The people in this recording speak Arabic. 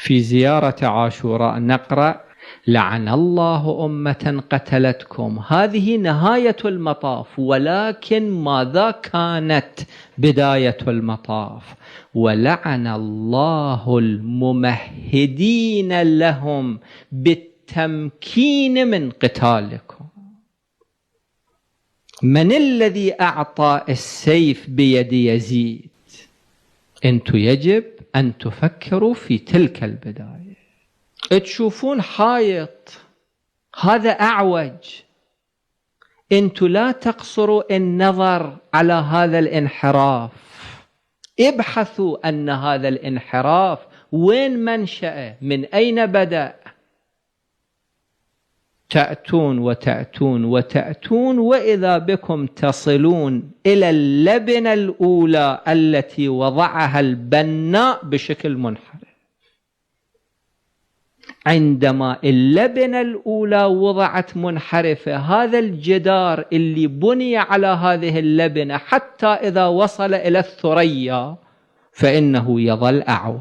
في زيارة عاشوراء نقرأ: لعن الله أمة قتلتكم. هذه نهاية المطاف، ولكن ماذا كانت بداية المطاف؟ ولعن الله الممهدين لهم بالتمكين من قتالكم. من الذي أعطى السيف بيد يزيد؟ أنتم يجب أن تفكروا في تلك البداية. تشوفون حائط، هذا أعوج، أنتم لا تقصروا النظر على هذا الانحراف، ابحثوا أن هذا الانحراف وين منشأه، من أين بدأ. تأتون وتأتون وتأتون وإذا بكم تصلون إلى اللبنة الأولى التي وضعها البناء بشكل منحرف. عندما اللبنة الأولى وضعت منحرفة، هذا الجدار اللي بني على هذه اللبنة حتى إذا وصل إلى الثريا فإنه يظل أعوج.